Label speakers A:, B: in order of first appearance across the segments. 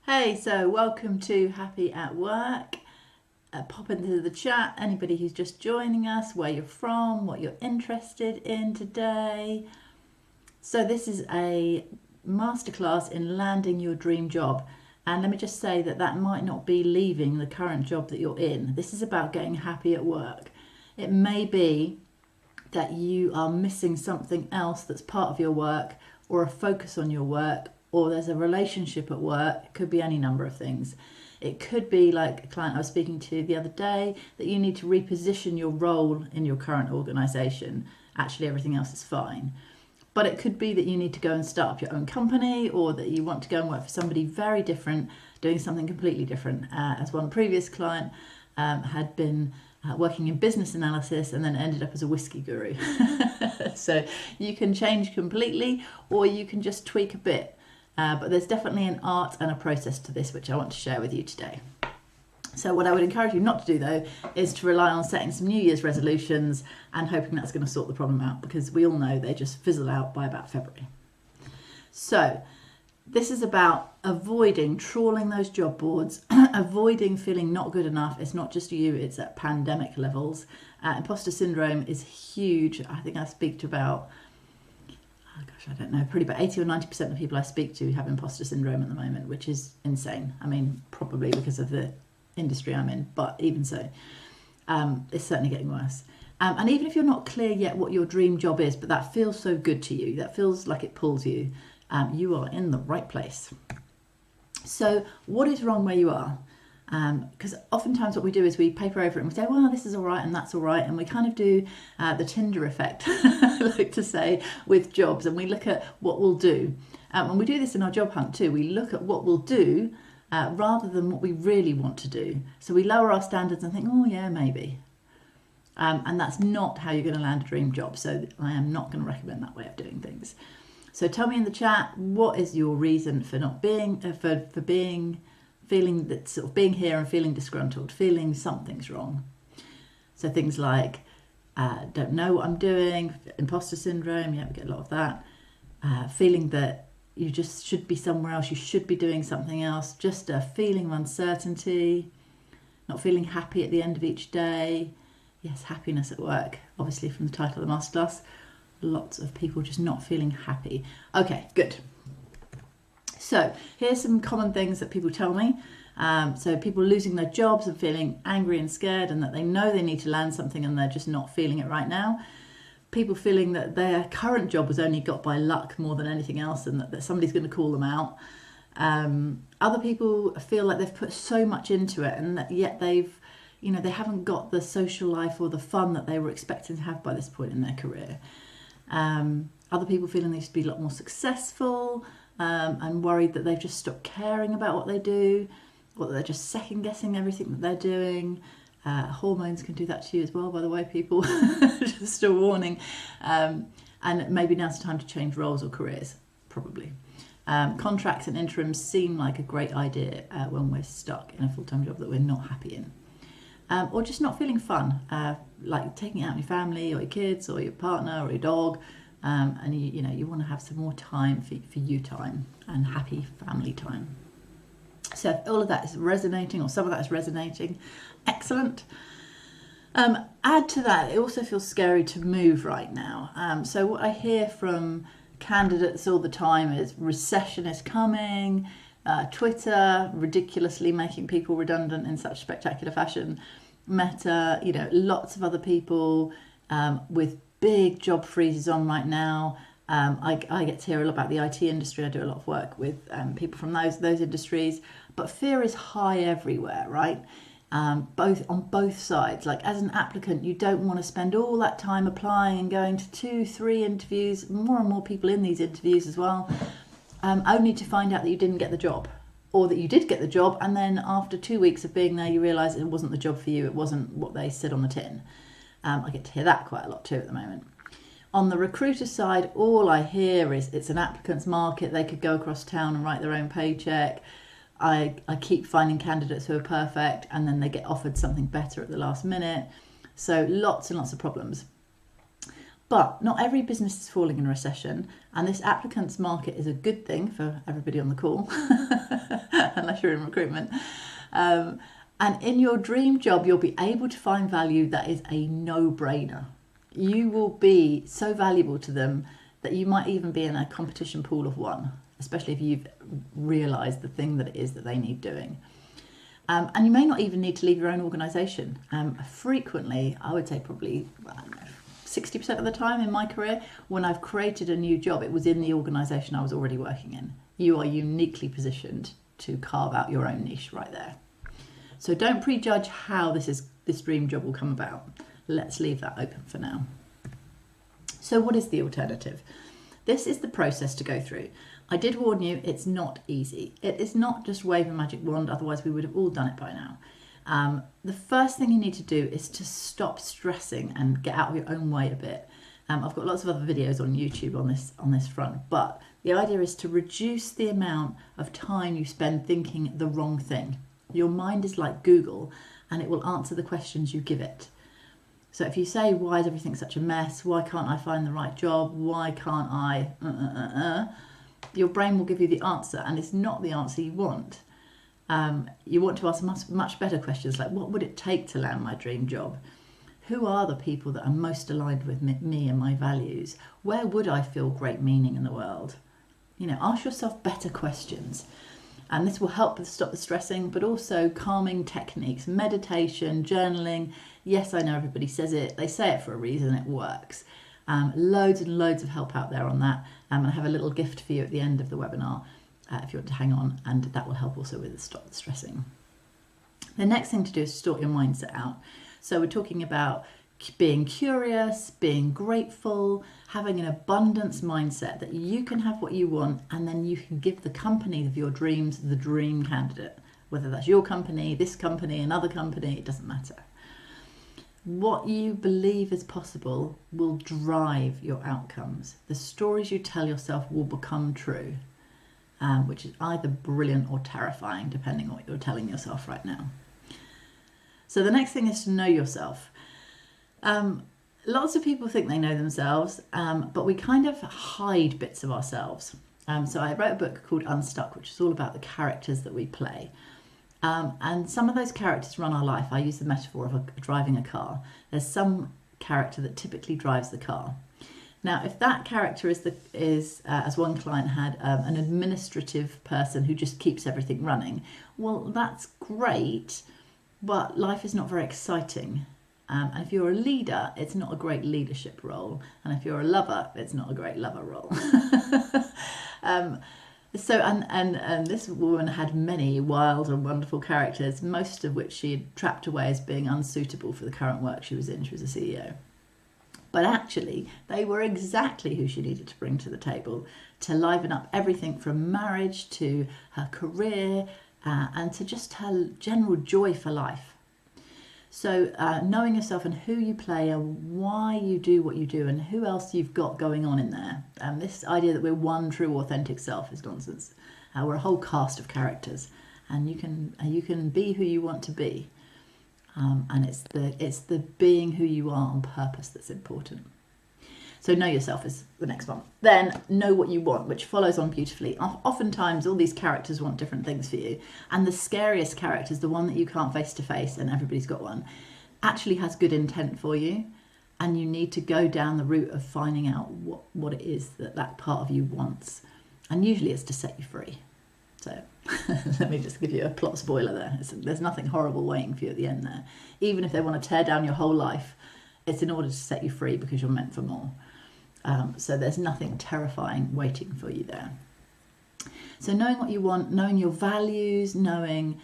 A: Hey, so welcome to Happy at Work. Pop into the chat, anybody who's just joining us, where you're from, what you're interested in today. So this is a masterclass in landing your dream job. And let me just say that might not be leaving the current job that you're in. This is about getting happy at work. It may be that you are missing something else that's part of your work, or a focus on your work, or there's a relationship at work. It could be any number of things. It could be like a client I was speaking to the other day, that you need to reposition your role in your current organisation. Actually, everything else is fine. But it could be that you need to go and start up your own company, or that you want to go and work for somebody very different, doing something completely different. As one previous client had been working in business analysis and then ended up as a whiskey guru. So you can change completely, or you can just tweak a bit. But there's definitely an art and a process to this, which I want to share with you today. So what I would encourage you not to do, though, is to rely on setting some New Year's resolutions and hoping that's going to sort the problem out, because we all know they just fizzle out by about February. So this is about avoiding trawling those job boards, avoiding feeling not good enough. It's not just you, it's at pandemic levels. Imposter syndrome is huge. I think I speak to about, I don't know, probably about 80 or 90% of the people I speak to have imposter syndrome at the moment, which is insane. I mean, probably because of the industry I'm in, but even so, it's certainly getting worse. And even if you're not clear yet what your dream job is, but that feels so good to you, that feels like it pulls you, you are in the right place. So what is wrong where you are? Because oftentimes what we do is we paper over it and we say, well, this is all right and that's all right, and we kind of do the Tinder effect, I like to say, with jobs, and we look at what we'll do. And we do this in our job hunt too. We look at what we'll do rather than what we really want to do. So we lower our standards and think, oh yeah, maybe. And that's not how you're going to land a dream job. So I am not going to recommend that way of doing things. So tell me in the chat, what is your reason for not being, feeling that sort of being here and feeling disgruntled, feeling something's wrong. So things like, don't know what I'm doing, imposter syndrome, yeah, we get a lot of that. Feeling that you just should be somewhere else, you should be doing something else, just a feeling of uncertainty, not feeling happy at the end of each day. Yes, happiness at work, obviously from the title of the masterclass. Lots of people just not feeling happy. Okay, good. So here's some common things that people tell me. So people losing their jobs and feeling angry and scared, and that they know they need to land something and they're just not feeling it right now. People feeling that their current job was only got by luck more than anything else, and that somebody's going to call them out. Other people feel like they've put so much into it, and that yet they haven't got the social life or the fun that they were expecting to have by this point in their career. Other people feeling they should be a lot more successful, and worried that they've just stopped caring about what they do, or that they're just second guessing everything that they're doing. Hormones can do that to you as well, by the way, people. Just a warning. And maybe now's the time to change roles or careers, probably. Contracts and interims seem like a great idea when we're stuck in a full-time job that we're not happy in. Or just not feeling fun, like taking it out on your family or your kids or your partner or your dog. And you want to have some more time for you time and happy family time. So if all of that is resonating, or some of that is resonating, excellent. Add to that, it also feels scary to move right now. So what I hear from candidates all the time is recession is coming, Twitter ridiculously making people redundant in such spectacular fashion, Meta, lots of other people with big job freezes on right now. I get to hear a lot about the IT industry. I do a lot of work with people from those industries, but fear is high everywhere, right? On both sides. Like, as an applicant, you don't want to spend all that time applying and going to 2-3 interviews, more and more people in these interviews as well, only to find out that you didn't get the job, or that you did get the job, and then after 2 weeks of being there, you realise it wasn't the job for you. It wasn't what they said on the tin. I get to hear that quite a lot too at the moment. On the recruiter side, all I hear is it's an applicant's market. They could go across town and write their own paycheck. I keep finding candidates who are perfect, and then they get offered something better at the last minute. So lots and lots of problems. But not every business is falling in a recession, and this applicants market is a good thing for everybody on the call. And unless you're in recruitment. And in your dream job, you'll be able to find value that is a no-brainer. You will be so valuable to them that you might even be in a competition pool of one, especially if you've realised the thing that it is that they need doing. And you may not even need to leave your own organisation. Frequently, I would say probably 60% of the time in my career, when I've created a new job, it was in the organisation I was already working in. You are uniquely positioned to carve out your own niche right there. So don't prejudge how this dream job will come about. Let's leave that open for now. So what is the alternative? This is the process to go through. I did warn you, it's not easy. It is not just wave a magic wand, otherwise we would have all done it by now. The first thing you need to do is to stop stressing and get out of your own way a bit. I've got lots of other videos on YouTube on this front, but the idea is to reduce the amount of time you spend thinking the wrong thing. Your mind is like Google, and it will answer the questions you give it. So if you say, why is everything such a mess? Why can't I find the right job? Why can't I? Your brain will give you the answer, and it's not the answer you want. You want to ask much better questions like, what would it take to land my dream job? Who are the people that are most aligned with me and my values? Where would I feel great meaning in the world? Ask yourself better questions. And this will help stop the stressing, but also calming techniques, meditation, journaling. Yes, I know everybody says it. They say it for a reason. It works. Loads and loads of help out there on that. I have a little gift for you at the end of the webinar if you want to hang on, and that will help also with stop the stressing. The next thing to do is sort your mindset out. So we're talking about being curious, being grateful, having an abundance mindset that you can have what you want, and then you can give the company of your dreams the dream candidate. Whether that's your company, this company, another company, it doesn't matter. What you believe is possible will drive your outcomes. The stories you tell yourself will become true, which is either brilliant or terrifying, depending on what you're telling yourself right now. So the next thing is to know yourself. Lots of people think they know themselves, but we kind of hide bits of ourselves. So I wrote a book called Unstuck, which is all about the characters that we play. And some of those characters run our life. I use the metaphor of driving a car. There's some character that typically drives the car. Now, if that character is as one client had, an administrative person who just keeps everything running, well, that's great, but life is not very exciting. And if you're a leader, it's not a great leadership role. And if you're a lover, it's not a great lover role. So this woman had many wild and wonderful characters, most of which she had trapped away as being unsuitable for the current work she was in. She was a CEO. But actually, they were exactly who she needed to bring to the table to liven up everything from marriage to her career and to just her general joy for life. So knowing yourself and who you play and why you do what you do and who else you've got going on in there. This idea that we're one true authentic self is nonsense. We're a whole cast of characters, and you can be who you want to be. And it's the being who you are on purpose that's important. So know yourself is the next one. Then know what you want, which follows on beautifully. Oftentimes, all these characters want different things for you. And the scariest character is the one that you can't face to face, and everybody's got one, actually has good intent for you. And you need to go down the route of finding out what it is that part of you wants. And usually it's to set you free. So let me just give you a plot spoiler there. There's nothing horrible waiting for you at the end there. Even if they want to tear down your whole life, it's in order to set you free because you're meant for more. So there's nothing terrifying waiting for you there. So knowing what you want, knowing your values, knowing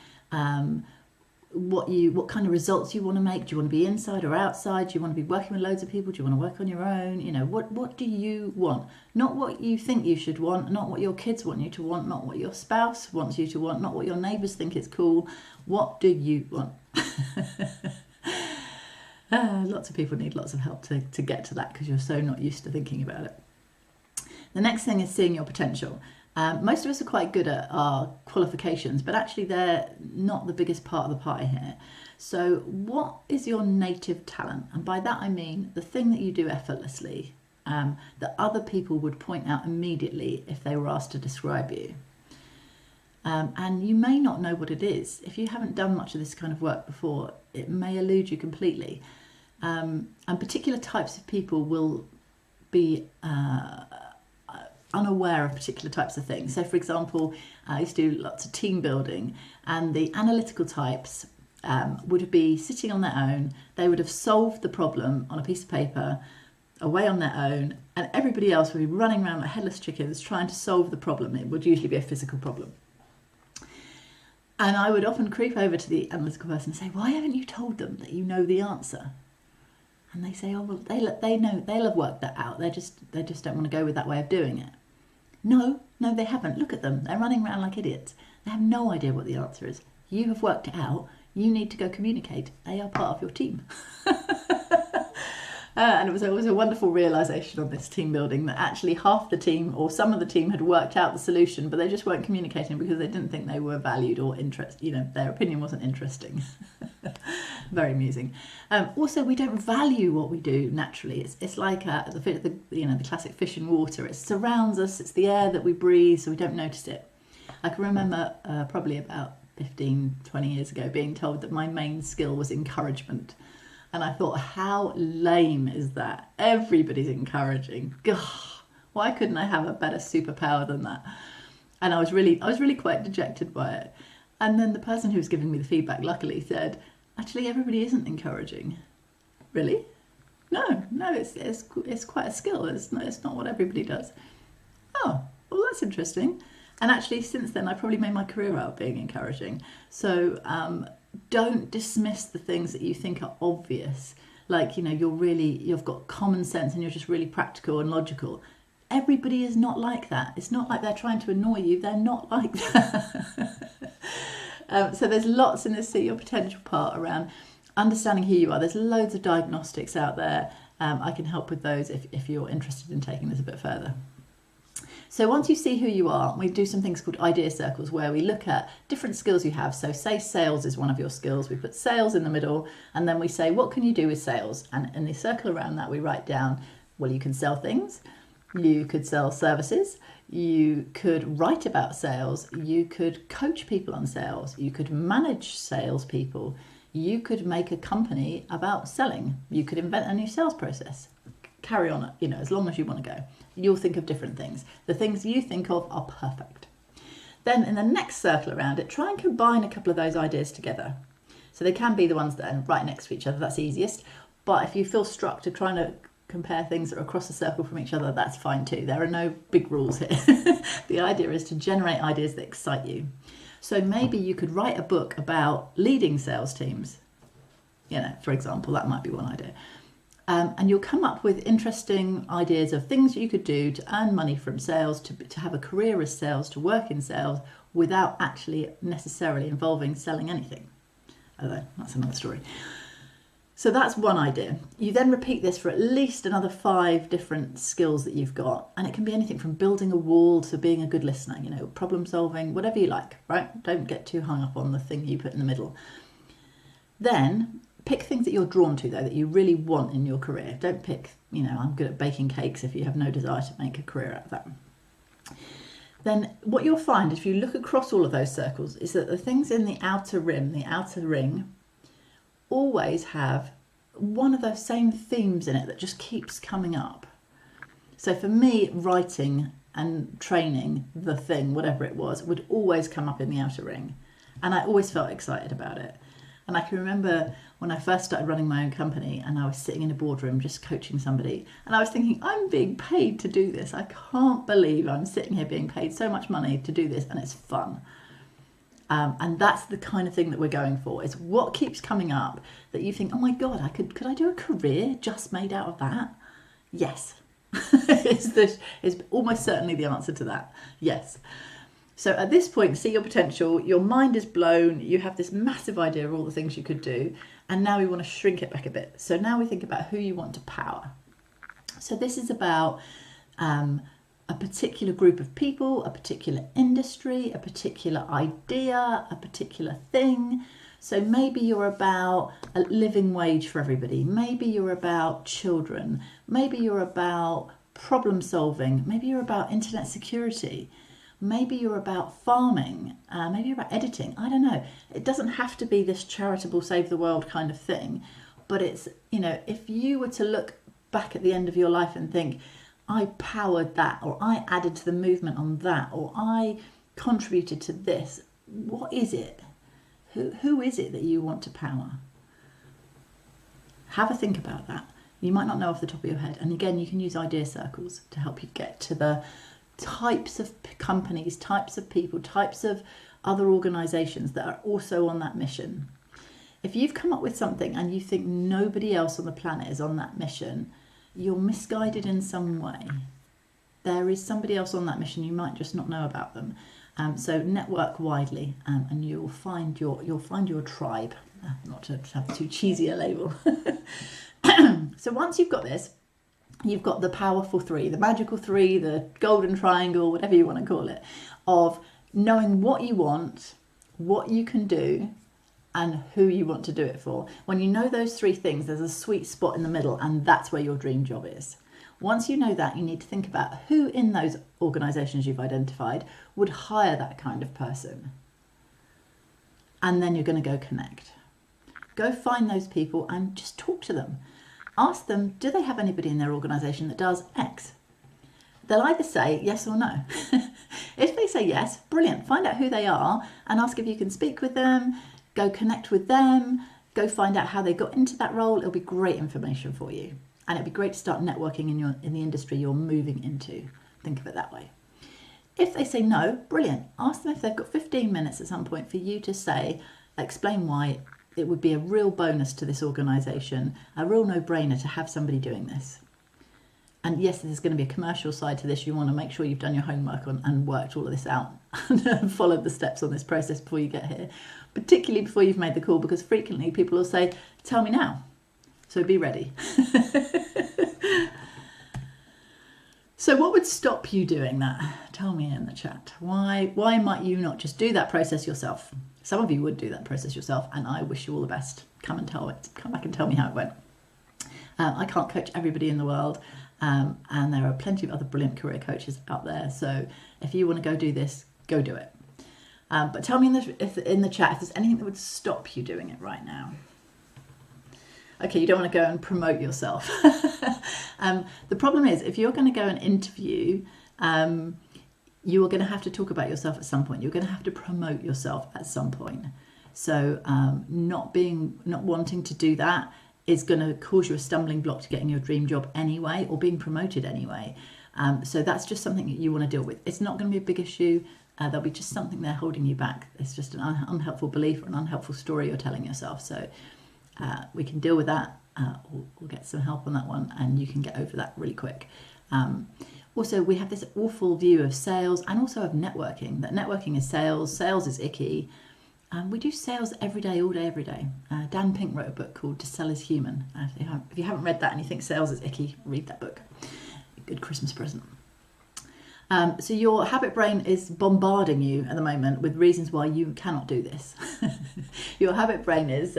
A: what kind of results you want to make. Do you want to be inside or outside? Do you want to be working with loads of people? Do you want to work on your own? What do you want? Not what you think you should want, not what your kids want you to want, not what your spouse wants you to want, not what your neighbours think is cool. What do you want? Lots of people need lots of help to get to that because you're so not used to thinking about it. The next thing is seeing your potential. Most of us are quite good at our qualifications, but actually they're not the biggest part of the pie here. So what is your native talent? And by that I mean the thing that you do effortlessly, that other people would point out immediately if they were asked to describe you. And you may not know what it is. If you haven't done much of this kind of work before, it may elude you completely. And particular types of people will be unaware of particular types of things. So for example, I used to do lots of team building, and the analytical types would be sitting on their own. They would have solved the problem on a piece of paper away on their own, and everybody else would be running around like headless chickens trying to solve the problem. It would usually be a physical problem. And I would often creep over to the analytical person and say, why haven't you told them that you know the answer? And they say, oh, well, they know, they'll have worked that out. They just don't want to go with that way of doing it. No, they haven't. Look at them. They're running around like idiots. They have no idea what the answer is. You have worked it out. You need to go communicate. They are part of your team. And it was a wonderful realisation on this team building that actually half the team or some of the team had worked out the solution, but they just weren't communicating because they didn't think they were valued or interested. Their opinion wasn't interesting. Very amusing. Also, we don't value what we do naturally. It's like the classic fish in water. It surrounds us. It's the air that we breathe, so we don't notice it. I can remember probably about 15, 20 years ago being told that my main skill was encouragement. And I thought, how lame is that? Everybody's encouraging. God, why couldn't I have a better superpower than that? And I was really quite dejected by it. And then the person who was giving me the feedback luckily said, actually, everybody isn't encouraging. Really? No, it's quite a skill. It's not what everybody does. Oh, well, that's interesting. And actually, since then, I probably made my career out of being encouraging. So don't dismiss the things that you think are obvious. Like, you've got common sense and you're just really practical and logical. Everybody is not like that. It's not like they're trying to annoy you. They're not like that. So there's lots in this See Your Potential part around understanding who you are. There's loads of diagnostics out there. I can help with those if you're interested in taking this a bit further. So once you see who you are, we do some things called idea circles where we look at different skills you have. So say sales is one of your skills. We put sales in the middle and then we say, what can you do with sales? And in the circle around that, we write down, well, you can sell things. You could sell services. You could write about sales. You could coach people on sales. You could manage salespeople. You could make a company about selling. You could invent a new sales process. Carry on, as long as you want to go. You'll think of different things. The things you think of are perfect. Then in the next circle around it, try and combine a couple of those ideas together. So they can be the ones that are right next to each other, that's easiest. But if you feel struck to trying to compare things that are across the circle from each other, that's fine too. There are no big rules here. The idea is to generate ideas that excite you. So maybe you could write a book about leading sales teams. For example, that might be one idea. And you'll come up with interesting ideas of things you could do to earn money from sales, to have a career as sales, to work in sales without actually necessarily involving selling anything. Although that's another story. So that's one idea. You then repeat this for at least another 5 different skills that you've got. And it can be anything from building a wall to being a good listener, problem solving, whatever you like, right? Don't get too hung up on the thing you put in the middle. Then pick things that you're drawn to, though, that you really want in your career. Don't pick, I'm good at baking cakes if you have no desire to make a career out of that. Then what you'll find if you look across all of those circles is that the things in the outer rim, the outer ring, always have one of those same themes in it that just keeps coming up. So for me, writing and training, the thing, whatever it was, would always come up in the outer ring. And I always felt excited about it. And I can remember when I first started running my own company and I was sitting in a boardroom just coaching somebody and I was thinking, I'm being paid to do this. I can't believe I'm sitting here being paid so much money to do this and it's fun. And that's the kind of thing that we're going for. It's what keeps coming up that you think, oh my God, could I do a career just made out of that? Yes. is almost certainly the answer to that. Yes. So at this point, see your potential, your mind is blown, you have this massive idea of all the things you could do, and now we want to shrink it back a bit. So now we think about who you want to power. So this is about a particular group of people, a particular industry, a particular idea, a particular thing. So maybe you're about a living wage for everybody. Maybe you're about children. Maybe you're about problem solving. Maybe you're about internet security. Maybe you're about farming, maybe you're about editing, I don't know. It doesn't have to be this charitable save the world kind of thing, but it's, if you were to look back at the end of your life and think, I powered that, or I added to the movement on that, or I contributed to this, what is it? Who is it that you want to power? Have a think about that. You might not know off the top of your head. And again, you can use idea circles to help you get to the types of companies, types of people, types of other organisations that are also on that mission. If you've come up with something and you think nobody else on the planet is on that mission, you're misguided in some way. There is somebody else on that mission, you might just not know about them. So network widely, and you'll find your tribe. Not to have too cheesy a label. So once you've got this, you've got the powerful three, the magical three, the golden triangle, whatever you want to call it, of knowing what you want, what you can do, and who you want to do it for. When you know those three things, there's a sweet spot in the middle, and that's where your dream job is. Once you know that, you need to think about who in those organisations you've identified would hire that kind of person. And then you're going to go connect. Go find those people and just talk to them. Ask them, do they have anybody in their organisation that does X? They'll either say yes or no. If they say yes, brilliant. Find out who they are and ask if you can speak with them. Go connect with them. Go find out how they got into that role. It'll be great information for you. And it'd be great to start networking in the industry you're moving into. Think of it that way. If they say no, brilliant. Ask them if they've got 15 minutes at some point for you to explain why it would be a real bonus to this organisation, a real no-brainer to have somebody doing this. And yes, there's going to be a commercial side to this. You want to make sure you've done your homework and worked all of this out and followed the steps on this process before you get here, particularly before you've made the call, because frequently people will say, tell me now. So be ready. So what would stop you doing that? Tell me in the chat. Why might you not just do that process yourself? Some of you would do that process yourself, and I wish you all the best. Come back and tell me how it went. I can't coach everybody in the world, and there are plenty of other brilliant career coaches out there. So if you want to go do this, go do it. But tell me in the chat if there's anything that would stop you doing it right now. Okay, you don't want to go and promote yourself. The problem is, if you're going to go and interview, you are going to have to talk about yourself at some point. You're going to have to promote yourself at some point. So not wanting to do that is going to cause you a stumbling block to getting your dream job anyway, or being promoted anyway. So that's just something that you want to deal with. It's not going to be a big issue. There'll be just something there holding you back. It's just an unhelpful belief or an unhelpful story you're telling yourself. So we can deal with that. We'll get some help on that one, and you can get over that really quick. Also, we have this awful view of sales and also of networking, that networking is sales, sales is icky. We do sales every day, all day, every day. Dan Pink wrote a book called To Sell is Human. If you haven't read that and you think sales is icky, read that book. Good Christmas present. So your habit brain is bombarding you at the moment with reasons why you cannot do this. Your habit brain is,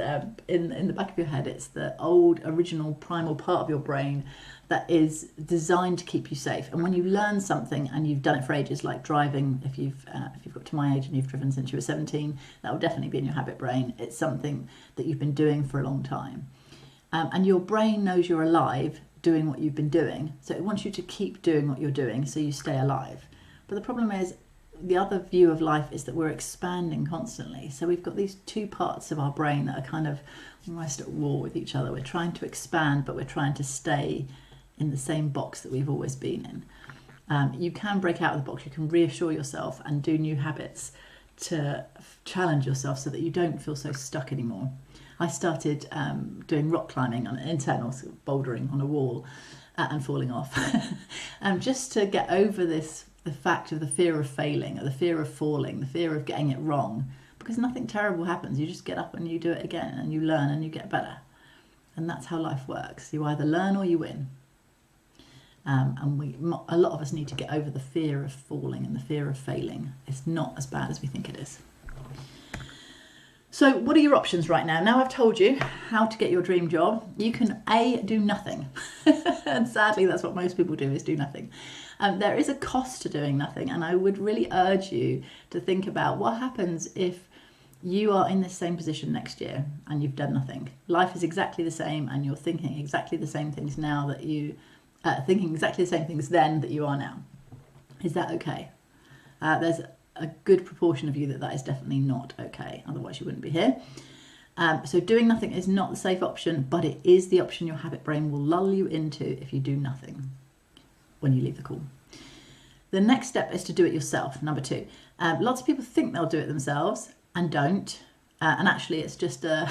A: in the back of your head, it's the old, original, primal part of your brain that is designed to keep you safe. And when you learn something and you've done it for ages, like driving, if you've got to my age and you've driven since you were 17, that will definitely be in your habit brain. It's something that you've been doing for a long time. And your brain knows you're alive doing what you've been doing, so it wants you to keep doing what you're doing so you stay alive. But the problem is, the other view of life is that we're expanding constantly. So we've got these two parts of our brain that are kind of almost at war with each other. We're trying to expand, but we're trying to stay in the same box that we've always been in. You can break out of the box. You can reassure yourself and do new habits to challenge yourself so that you don't feel so stuck anymore. I started doing rock climbing on an internal, sort of bouldering on a wall and falling off. Just to get over the fact of the fear of failing, or the fear of falling, the fear of getting it wrong, because nothing terrible happens. You just get up and you do it again, and you learn and you get better. And that's how life works. You either learn or you win. And a lot of us need to get over the fear of falling and the fear of failing. It's not as bad as we think it is. So what are your options right now? Now I've told you how to get your dream job. You can A, do nothing. And sadly, that's what most people do, is do nothing. There is a cost to doing nothing, and I would really urge you to think about what happens if you are in the same position next year and you've done nothing. Life is exactly the same, and you're thinking exactly the same things now that you thinking exactly the same things then that you are now. Is that okay? There's a good proportion of you that is definitely not okay. Otherwise, you wouldn't be here. So doing nothing is not the safe option, but it is the option your habit brain will lull you into if you do nothing when you leave the call. The next step is to do it yourself, number 2. Lots of people think they'll do it themselves and don't. And actually, it's just a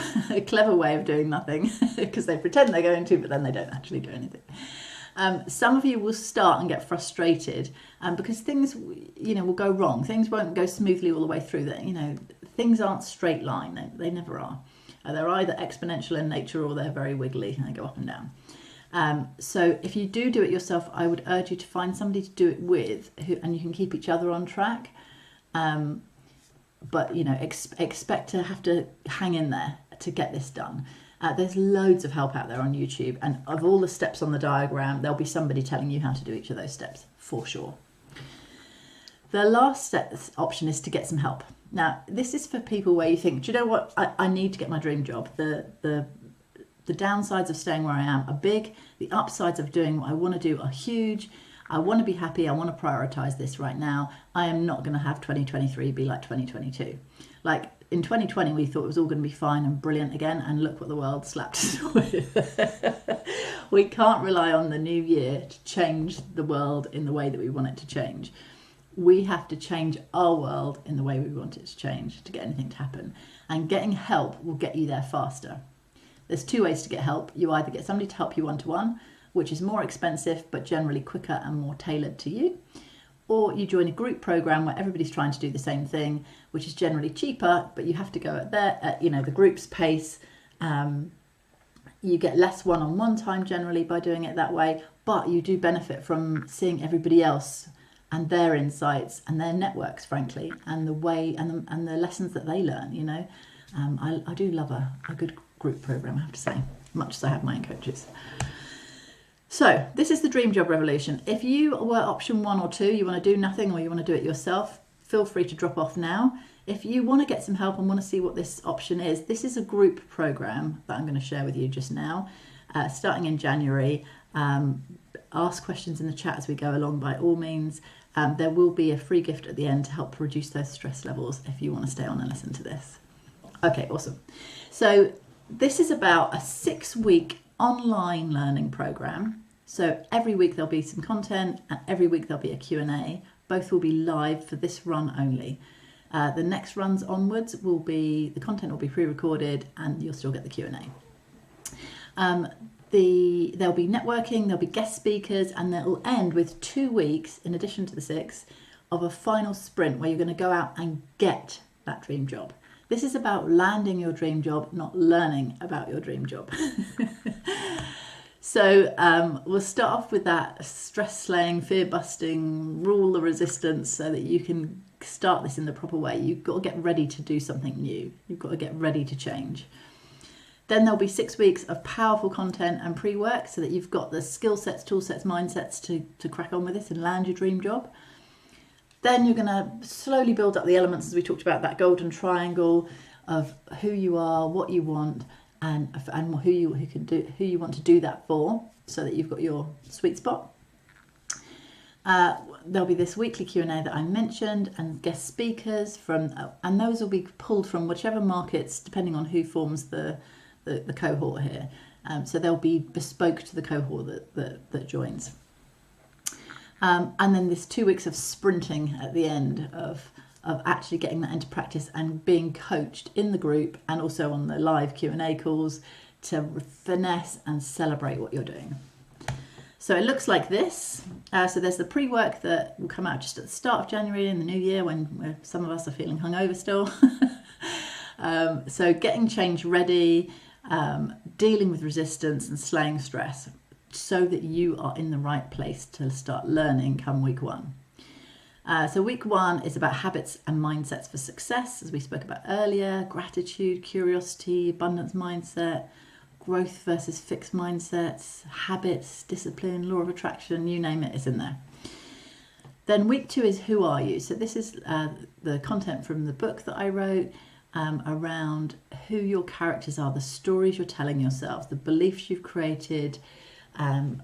A: clever way of doing nothing because they pretend they're going to, but then they don't actually do anything. Some of you will start and get frustrated because things, will go wrong. Things won't go smoothly all the way through. That things aren't straight line. They never are. They're either exponential in nature or they're very wiggly and they go up and down. So if you do it yourself, I would urge you to find somebody to do it with, and you can keep each other on track. But expect to have to hang in there to get this done. There's loads of help out there on YouTube, and of all the steps on the diagram, there'll be somebody telling you how to do each of those steps for sure. The last option is to get some help. Now, this is for people where you think, do you know what, I need to get my dream job. The downsides of staying where I am are big. The upsides of doing what I want to do are huge. I want to be happy. I want to prioritize this right now. I am not going to have 2023 be like 2022. Like in 2020, we thought it was all going to be fine and brilliant again, and look what the world slapped us with. We can't rely on the new year to change the world in the way that we want it to change. We have to change our world in the way we want it to change to get anything to happen. And getting help will get you there faster. There's 2 ways to get help. You either get somebody to help you one-to-one, which is more expensive but generally quicker and more tailored to you, or you join a group program where everybody's trying to do the same thing, which is generally cheaper, but you have to go at the group's pace. You get less one-on-one time generally by doing it that way, but you do benefit from seeing everybody else and their insights and their networks, frankly, and the way and the lessons that they learn. I do love a good group program, I have to say, much as I have my own coaches. So this is the dream job revolution. If you were option 1 or 2, you want to do nothing or you want to do it yourself, feel free to drop off now. If you want to get some help and want to see what this option is, this is a group program that I'm going to share with you just now, starting in January. Ask questions in the chat as we go along by all means. There will be a free gift at the end to help reduce those stress levels if you want to stay on and listen to this. Okay, awesome. So this is about a 6-week online learning program. So every week there'll be some content and every week there'll be a Q&A. Both will be live for this run only. The next runs onwards the content will be pre-recorded and you'll still get the Q&A. There'll be networking, there'll be guest speakers, and it'll end with 2 weeks, in addition to the 6, of a final sprint where you're going to go out and get that dream job. This is about landing your dream job, not learning about your dream job. So we'll start off with that stress-slaying, fear-busting, rule the resistance so that you can start this in the proper way. You've got to get ready to do something new. You've got to get ready to change. Then there'll be 6 weeks of powerful content and pre-work so that you've got the skill sets, tool sets, mindsets to crack on with this and land your dream job. Then you're going to slowly build up the elements, as we talked about, that golden triangle of who you are, what you want, and who you want to do that for, so that you've got your sweet spot. There'll be this weekly Q&A that I mentioned, and guest speakers and those will be pulled from whichever markets, depending on who forms the cohort here. So they'll be bespoke to the cohort that joins. And then this 2 weeks of sprinting at the end of actually getting that into practice and being coached in the group and also on the live Q&A calls to finesse and celebrate what you're doing. So it looks like this. So there's the pre-work that will come out just at the start of January in the new year when some of us are feeling hungover still. So getting change ready, dealing with resistance and slaying stress, so that you are in the right place to start learning come week 1. So week 1 is about habits and mindsets for success, as we spoke about earlier, gratitude, curiosity, abundance mindset, growth versus fixed mindsets, habits, discipline, law of attraction, you name it, is in there. Then week 2 is who are you? So this is the content from the book that I wrote around who your characters are, the stories you're telling yourself, the beliefs you've created,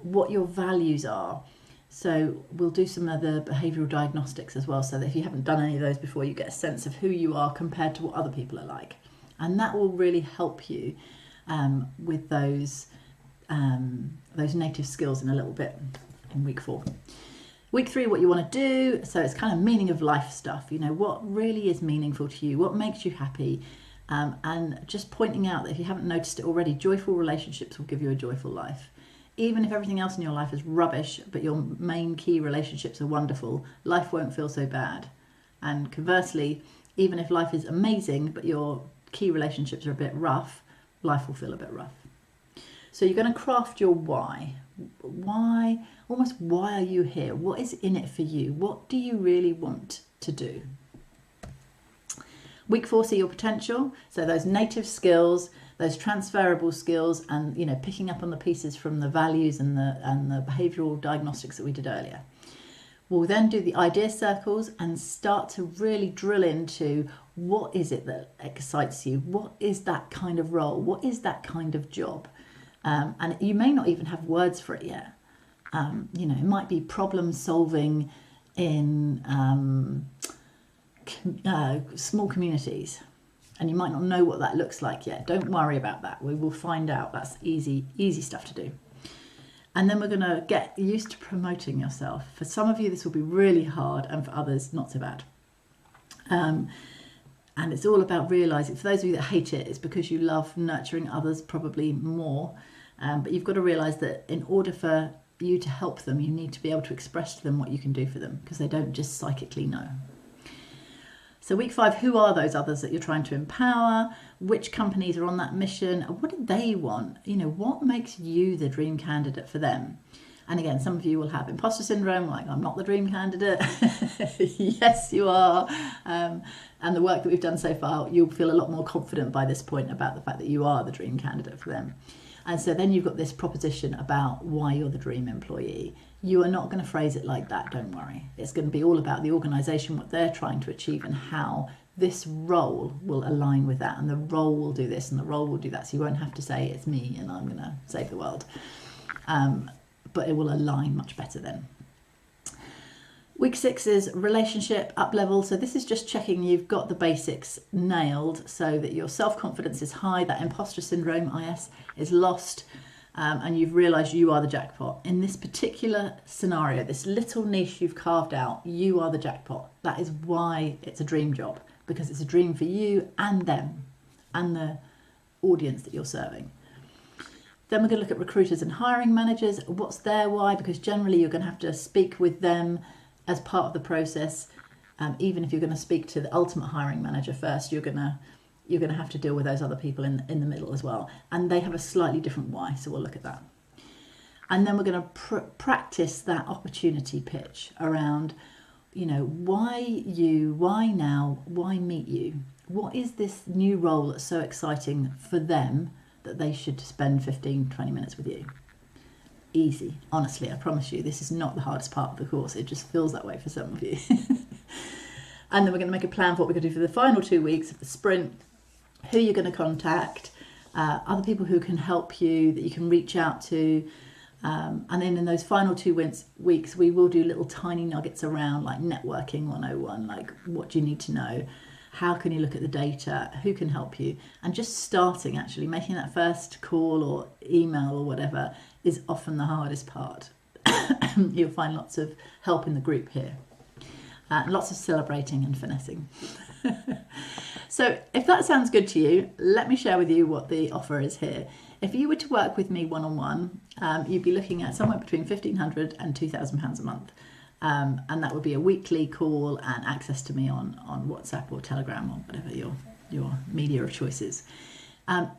A: what your values are. So we'll do some other behavioural diagnostics as well, so that if you haven't done any of those before, you get a sense of who you are compared to what other people are like. And that will really help you with those native skills in a little bit in week 4. Week 3, what you want to do. So it's kind of meaning of life stuff. You know, what really is meaningful to you? What makes you happy? And just pointing out that if you haven't noticed it already, joyful relationships will give you a joyful life. Even if everything else in your life is rubbish, but your main key relationships are wonderful, life won't feel so bad. And conversely, even if life is amazing, but your key relationships are a bit rough, life will feel a bit rough. So you're going to craft your why. Why are you here? What is in it for you? What do you really want to do? Week 4, see your potential. So those native skills, those transferable skills, and, you know, picking up on the pieces from the values and the behavioural diagnostics that we did earlier. We'll then do the idea circles and start to really drill into what is it that excites you? What is that kind of role? What is that kind of job? And you may not even have words for it yet. You know, it might be problem solving in small communities, and you might not know what that looks like yet. Don't worry about that. We will find out. That's easy stuff to do. And then we're going to get used to promoting yourself. For some of you, this will be really hard, and for others, not so bad. And it's all about realising, for those of you that hate it, it's because you love nurturing others probably more. But you've got to realise that in order for you to help them, you need to be able to express to them what you can do for them, because they don't just psychically know. So week 5, who are those others that you're trying to empower? Which companies are on that mission? What do they want? You know, what makes you the dream candidate for them? And again, some of you will have imposter syndrome, like, I'm not the dream candidate. Yes, you are. And the work that we've done so far, you'll feel a lot more confident by this point about the fact that you are the dream candidate for them. And so then you've got this proposition about why you're the dream employee. You are not going to phrase it like that, don't worry. It's going to be all about the organisation, what they're trying to achieve, and how this role will align with that. And the role will do this and the role will do that. So you won't have to say, it's me and I'm going to save the world. But it will align much better then. Week 6 is relationship up level. So this is just checking you've got the basics nailed, so that your self-confidence is high, that imposter syndrome, IS, is lost, and you've realised you are the jackpot. In this particular scenario, this little niche you've carved out, you are the jackpot. That is why it's a dream job, because it's a dream for you and them and the audience that you're serving. Then we're going to look at recruiters and hiring managers. What's their why? Because generally you're going to have to speak with them as part of the process. Even if you're going to speak to the ultimate hiring manager first, you're going to have to deal with those other people in the middle as well. And they have a slightly different why, so we'll look at that. And then we're going to practice that opportunity pitch around, you know, why you, why now, why meet you? What is this new role that's so exciting for them that they should spend 15, 20 minutes with you? Easy. Honestly, I promise you, this is not the hardest part of the course. It just feels that way for some of you. And then we're going to make a plan for what we're going to do for the final 2 weeks of the sprint, who you're going to contact, other people who can help you, that you can reach out to. And then in those final 2 weeks, we will do little tiny nuggets around, like networking 101, like what do you need to know? How can you look at the data? Who can help you? And just starting, actually making that first call or email or whatever is often the hardest part. You'll find lots of help in the group here. Lots of celebrating and finessing. So if that sounds good to you, let me share with you what the offer is here. If you were to work with me one-on-one, you'd be looking at somewhere between £1,500 and £2,000 a month. And that would be a weekly call and access to me on WhatsApp or Telegram or whatever your media of choice is.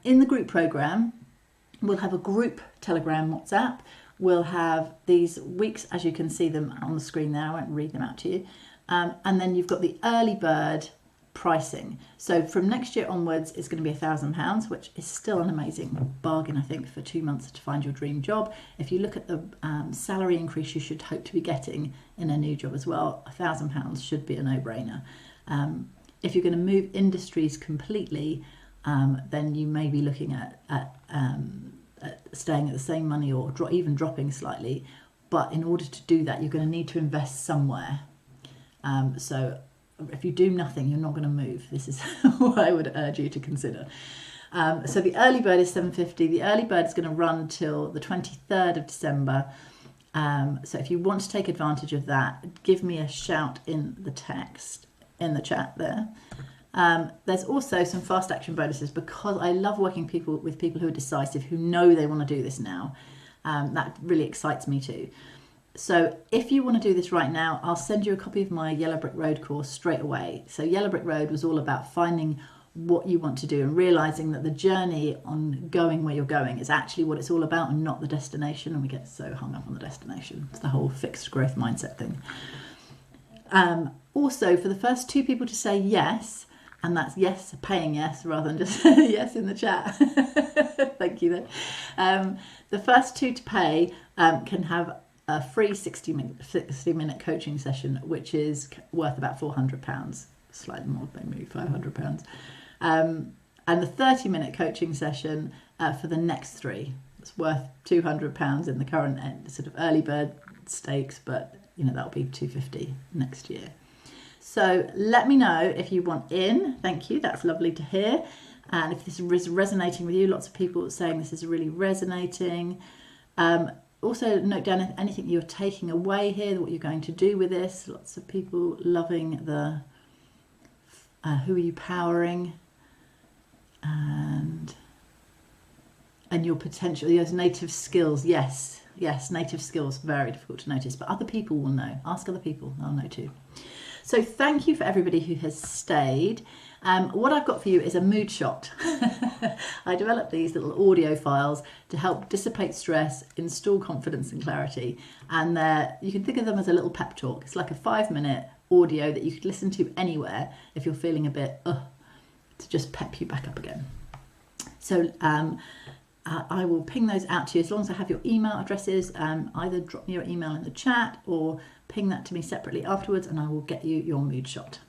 A: In the group program, we'll have a group Telegram WhatsApp. We'll have these weeks, as you can see them on the screen there. I won't read them out to you. And then you've got the early bird pricing. So from next year onwards, it's going to be £1,000, which is still an amazing bargain, I think, for 2 months to find your dream job. If you look at the salary increase you should hope to be getting in a new job as well, £1,000 should be a no-brainer. If you're going to move industries completely, then you may be looking at staying at the same money or even dropping slightly. But in order to do that, you're going to need to invest somewhere. So if you do nothing, you're not going to move. This is what I would urge you to consider. So the early bird is £7.50. The early bird is going to run till the 23rd of December. So if you want to take advantage of that, give me a shout in the text, in the chat there. There's also some fast action bonuses because I love working with people who are decisive, who know they want to do this now. That really excites me too. So if you want to do this right now, I'll send you a copy of my Yellow Brick Road course straight away. So Yellow Brick Road was all about finding what you want to do and realizing that the journey on going where you're going is actually what it's all about and not the destination. And we get so hung up on the destination. It's the whole fixed growth mindset thing. Also, for the first 2 people to say yes, and that's yes, paying yes, rather than just yes in the chat. Thank you then. The first 2 to pay can have a free 60-minute coaching session, which is worth about £400, slightly more, maybe £500. And the 30-minute coaching session for the next 3, it's worth £200 in the current sort of early bird stakes, but that'll be £250 next year. So let me know if you want in. Thank you. That's lovely to hear. And if this is resonating with you, lots of people saying this is really resonating. Also note down anything you're taking away here, what you're going to do with this. Lots of people loving the who are you powering and your potential, those native skills. Yes, native skills, very difficult to notice, but other people will know. Ask other people, they'll know too. So thank you for everybody who has stayed. What I've got for you is a mood shot. I developed these little audio files to help dissipate stress, install confidence and clarity. And you can think of them as a little pep talk. It's like a 5-minute audio that you could listen to anywhere if you're feeling a bit, to just pep you back up again. So I will ping those out to you as long as I have your email addresses. Either drop me your email in the chat or ping that to me separately afterwards and I will get you your mood shot.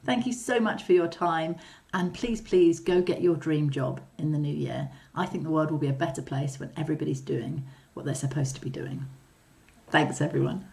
A: Thank you so much for your time and please go get your dream job in the new year. I think the world will be a better place when everybody's doing what they're supposed to be doing. Thanks everyone.